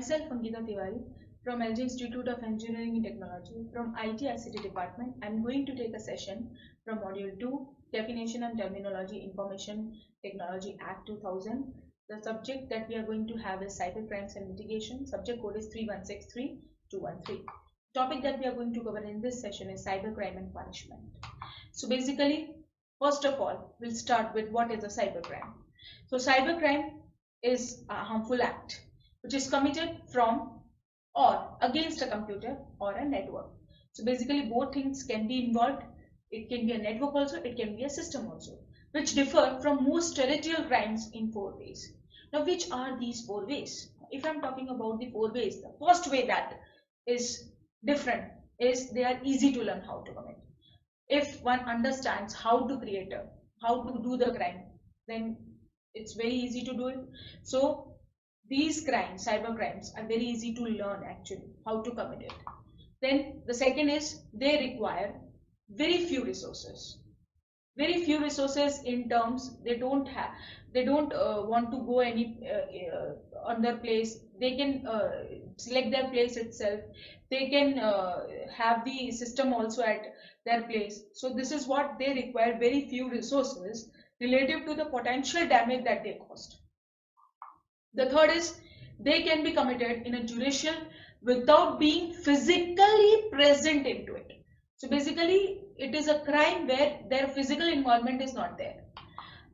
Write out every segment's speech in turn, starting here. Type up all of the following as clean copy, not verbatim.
Myself, Ankita Tiwari, from LG Institute of Engineering and Technology, from IT/ICT department. I'm going to take a session from Module 2, Definition and Terminology, Information Technology Act 2000. The subject that we are going to have is cybercrimes and mitigation. Subject code is 3163213. Topic that we are going to cover in this session is cybercrime and punishment. So basically, first of all, we'll start with what is a cybercrime. So cybercrime is a harmful act which is committed from or against a computer or a network. So basically both things can be involved. It can be a network also, it can be a system also, which differ from most territorial crimes in 4 ways. Now which are these 4 ways? If I'm talking about the 4 ways, the first way that is different is they are easy to learn how to commit. If one understands how to do the crime, then it's very easy to do it. So these crimes, cyber crimes, are very easy to learn actually how to commit it. Then the second is they require very few resources. Very few resources in terms they don't want to go any on their place. They can select their place itself. They can have the system also at their place. So this is what they require, very few resources relative to the potential damage that they caused. The third is they can be committed in a duration without being physically present into it. So basically it is a crime where their physical involvement is not there.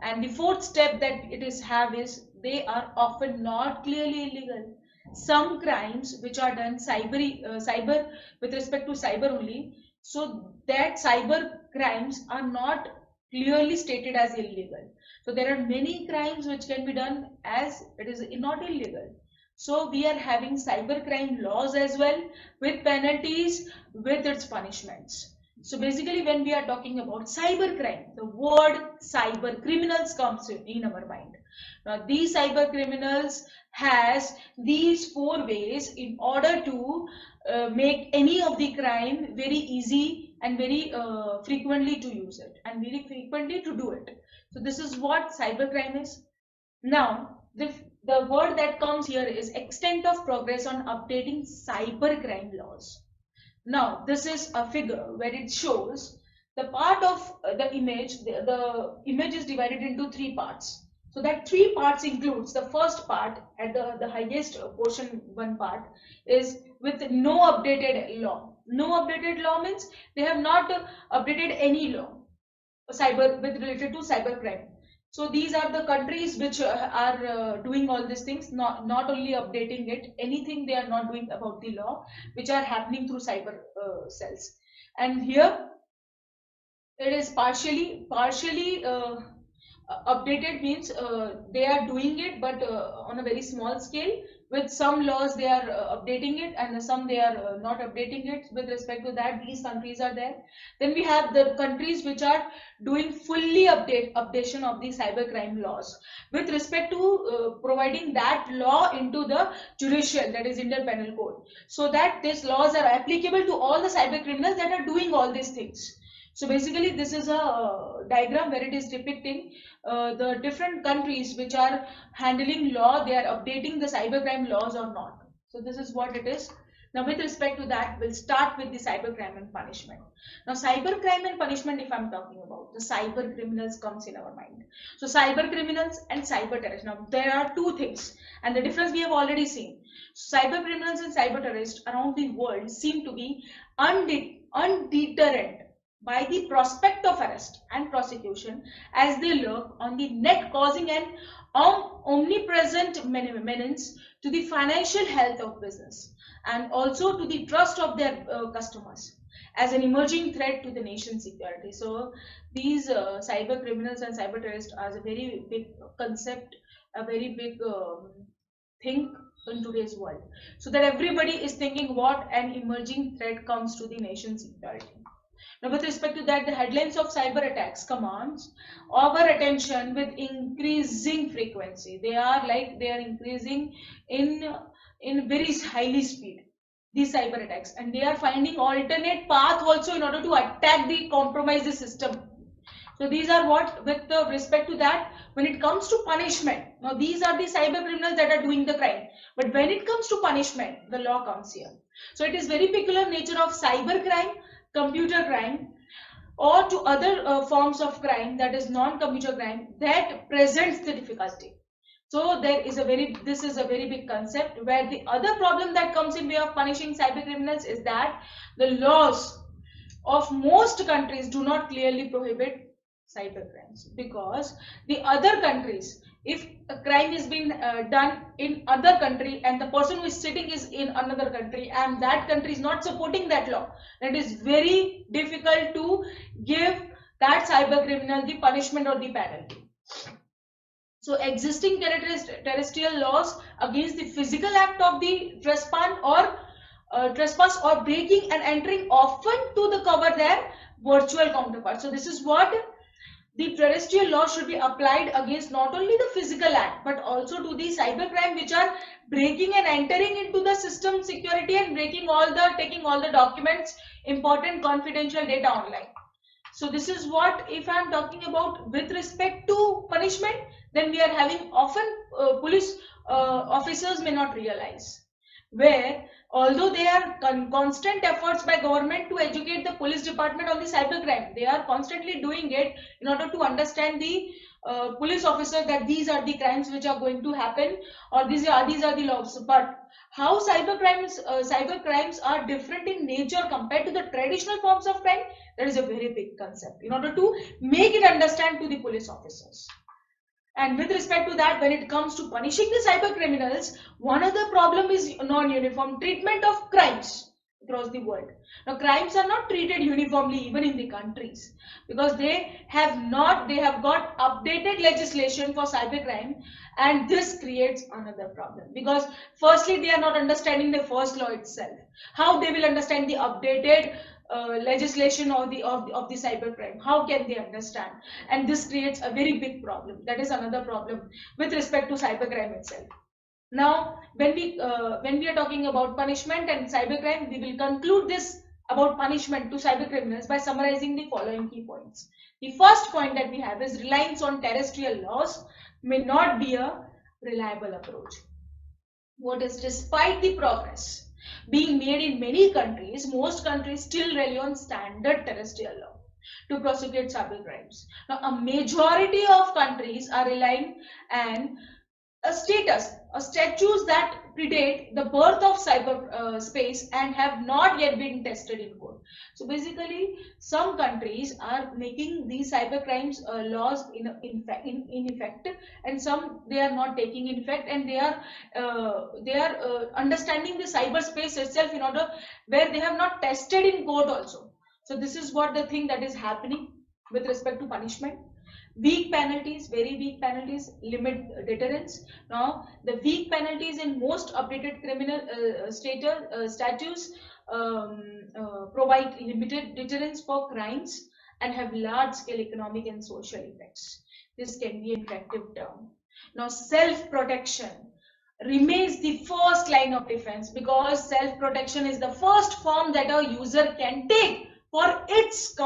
And the fourth step that it is have is they are often not clearly illegal. Some crimes which are done cyber with respect to cyber only, so that cyber crimes are not clearly stated as illegal. So there are many crimes which can be done as it is not illegal. So we are having cybercrime laws as well with penalties, with its punishments. So basically when we are talking about cybercrime, the word cyber criminals comes in our mind. Now these cyber criminals has these 4 ways in order to make any of the crime very easy and very frequently to use it and very frequently to do it. So this is what cybercrime is. Now the word that comes here is extent of progress on updating cybercrime laws. Now this is a figure where it shows the part of the image. The image is divided into 3 parts. So that 3 parts includes the first part at the highest portion, one part is with no updated law. No updated law means they have not updated any law related to cybercrime. So these are the countries which are doing all these things, not only updating it, anything they are not doing about the law, which are happening through cyber cells. And here it is partially updated means they are doing it, but on a very small scale. With some laws they are updating it, and some they are not updating it. With respect to that, these countries are there. Then we have the countries which are doing fully updation of the cybercrime laws with respect to providing that law into the judicial, that is Indian Penal Code, so that these laws are applicable to all the cyber criminals that are doing all these things. So basically this is a diagram where it is depicting the different countries which are handling law, they are updating the cybercrime laws or not. So this is what it is. Now with respect to that, we'll start with the cybercrime and punishment. Now cybercrime and punishment, if I'm talking about, the cyber criminals comes in our mind. So cyber criminals and cyber terrorists. Now there are 2 things, and the difference we have already seen. Cyber criminals and cyber terrorists around the world seem to be undeterrent by the prospect of arrest and prosecution, as they lurk on the net, causing an omnipresent menace to the financial health of business and also to the trust of their customers, as an emerging threat to the nation's security. So these cyber criminals and cyber terrorists are a very big concept, a very big thing in today's world, so that everybody is thinking what an emerging threat comes to the nation's security. Now with respect to that, the headlines of cyber attacks commands our attention with increasing frequency. They are increasing in very highly speed, these cyber attacks, and they are finding alternate path also in order to attack the compromise the system. So these are what with respect to that. When it comes to punishment, now these are the cyber criminals that are doing the crime. But when it comes to punishment, the law comes here. So it is very peculiar nature of cyber crime, computer crime, or to other forms of crime, that is non-computer crime, that presents the difficulty. So this is a very big concept, where the other problem that comes in way of punishing cyber criminals is that the laws of most countries do not clearly prohibit cyber crimes, because the other countries, if a crime is being done in other country and the person who is sitting is in another country and that country is not supporting that law, then it is very difficult to give that cyber criminal the punishment or the penalty. So existing terrestrial laws against the physical act of the trespass or breaking and entering often to the cover their virtual counterpart. So this is what the terrestrial law should be applied against not only the physical act but also to the cyber crime, which are breaking and entering into the system security and taking all the documents, important confidential data online. So this is what, if I am talking about with respect to punishment, then we are having often police officers may not realize, where although there are constant efforts by government to educate the police department on the cybercrime, they are constantly doing it in order to understand the police officer that these are the crimes which are going to happen, or these are the laws. But how cyber crimes are different in nature compared to the traditional forms of crime, that is a very big concept in order to make it understand to the police officers. And with respect to that, when it comes to punishing the cyber criminals, one other problem is non-uniform treatment of crimes across the world. Now, crimes are not treated uniformly even in the countries, because they have got updated legislation for cybercrime, and this creates another problem, because firstly they are not understanding the first law itself. How they will understand the updated legislation of the cybercrime? How can they understand? And this creates a very big problem. That is another problem with respect to cybercrime itself. Now, when we are talking about punishment and cybercrime, we will conclude this about punishment to cyber criminals by summarizing the following key points. The first point that we have is reliance on terrestrial laws may not be a reliable approach. What is, despite the progress being made in many countries, most countries still rely on standard terrestrial law to prosecute cyber crimes. Now, a majority of countries are relying on statutes that predate the birth of cyber space and have not yet been tested in court. So basically, some countries are making these cyber crimes laws in effect, and some they are not taking in effect, and they are understanding the cyberspace itself in order where they have not tested in court also. So this is what the thing that is happening with respect to punishment. Weak penalties, very weak penalties, limit deterrence. Now, the weak penalties in most updated criminal statutes provide limited deterrence for crimes and have large-scale economic and social effects. This can be an effective term. Now, self-protection remains the first line of defense, because self-protection is the first form that a user can take for its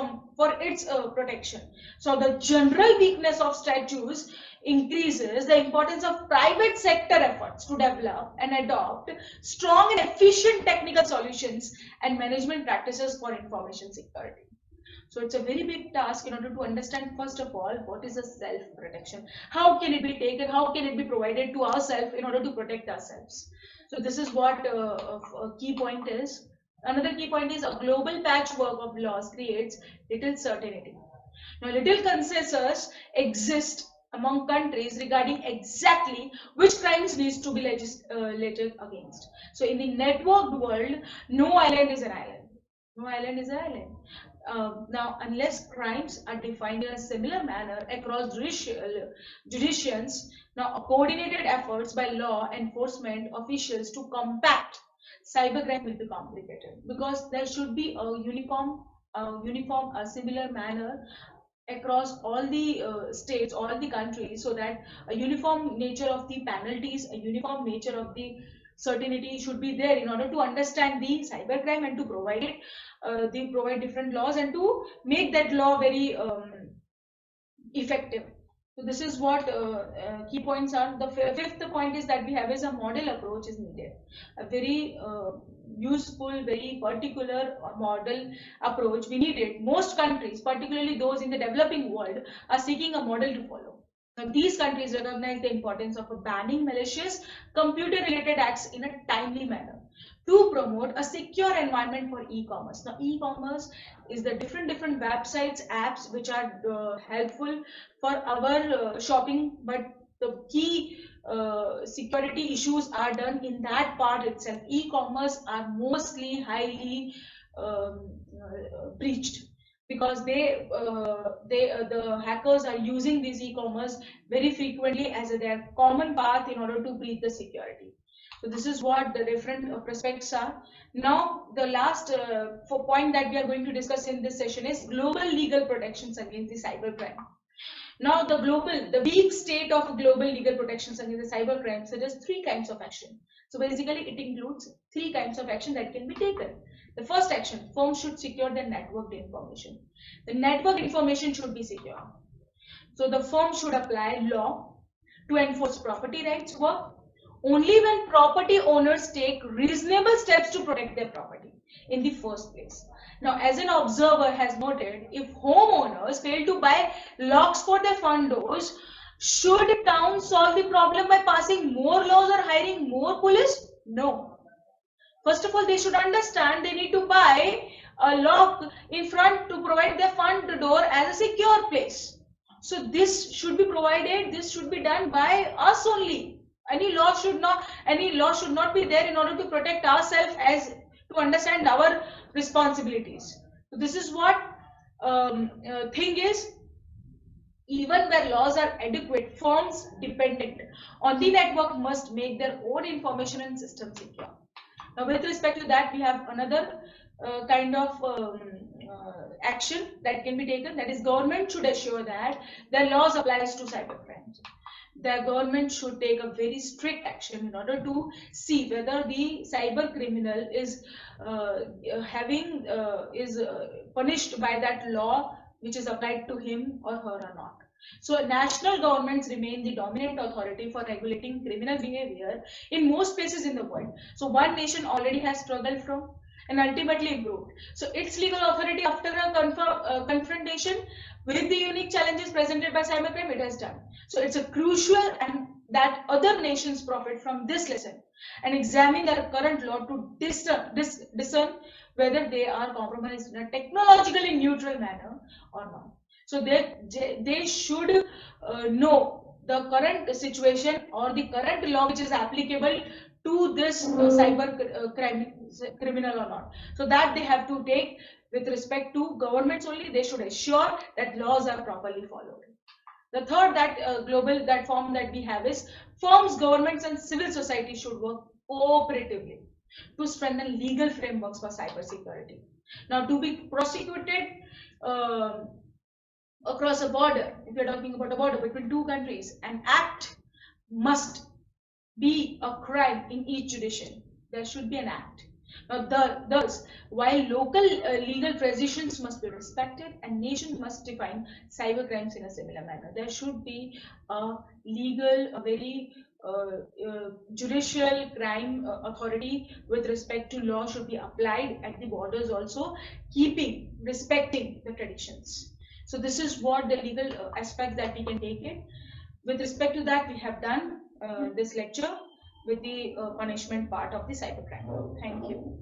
protection. So the general weakness of statutes increases the importance of private sector efforts to develop and adopt strong and efficient technical solutions and management practices for information security. So it's a very big task in order to understand, first of all, what is a self-protection? How can it be taken? How can it be provided to ourselves in order to protect ourselves? So this is what a key point is. Another key point is a global patchwork of laws creates little certainty. Now, little consensus exists among countries regarding exactly which crimes needs to be legislated against. So, in the networked world, no island is an island. No island is an island. Now, unless crimes are defined in a similar manner across jurisdictions, now coordinated efforts by law enforcement officials to combat cybercrime will be complicated, because there should be a similar manner across all the states, all the countries, so that a uniform nature of the penalties, a uniform nature of the certainty should be there in order to understand the cybercrime and to provide it. They provide different laws and to make that law very effective. So this is what key points are. The fifth point is that we have is a model approach is needed. A very useful, very particular model approach we need it. Most countries, particularly those in the developing world, are seeking a model to follow. Now, these countries recognize the importance of banning malicious computer-related acts in a timely manner to promote a secure environment for e-commerce. Now, e-commerce is the different websites, apps which are helpful for our shopping, but the key security issues are done in that part itself. E-commerce are mostly highly breached because the hackers are using this e-commerce very frequently as their common path in order to breach the security. So this is what the different prospects are. Now the last point that we are going to discuss in this session is global legal protections against the cybercrime. Now the weak state of global legal protections against the cybercrime suggests three kinds of action. So basically it includes three kinds of action that can be taken. The first action, firms should secure their network information. The network information should be secure. So the firm should apply law to enforce property rights work only when property owners take reasonable steps to protect their property in the first place. Now, as an observer has noted, if homeowners fail to buy locks for their front doors, should town solve the problem by passing more laws or hiring more police? No. First of all, they should understand they need to buy a lock in front to provide their front door as a secure place. So this should be provided, this should be done by us only. Any law should not be there in order to protect ourselves as to understand our responsibilities. So this is what thing is. Even where laws are adequate, firms dependent on the network must make their own information and system secure. Now, with respect to that, we have another kind of action that can be taken. That is, government should assure that their laws applies to cybercrimes. The government should take a very strict action in order to see whether the cyber criminal is punished by that law which is applied to him or her or not. So national governments remain the dominant authority for regulating criminal behavior in most places in the world. So one nation already has struggled from and ultimately improved. So its legal authority after a confrontation with the unique challenges presented by cybercrime, it has done. So it's a crucial and that other nations profit from this lesson and examine their current law to discern whether they are compromised in a technologically neutral manner or not. So they should know the current situation or the current law which is applicable to this criminal or not. So that they have to take with respect to governments only. They should assure that laws are properly followed. The third that form that we have is firms, governments, and civil society should work cooperatively to strengthen legal frameworks for cybersecurity. Now, to be prosecuted across a border, if you're talking about a border between two countries, an act must be a crime in each jurisdiction. There should be an act. Now, thus, while local legal traditions must be respected and nations must define cybercrimes in a similar manner, there should be a legal, a very judicial crime authority with respect to law should be applied at the borders also, respecting the traditions. So this is what the legal aspect that we can take it. With respect to that, we have done this lecture with the punishment part of the cybercrime. Thank you.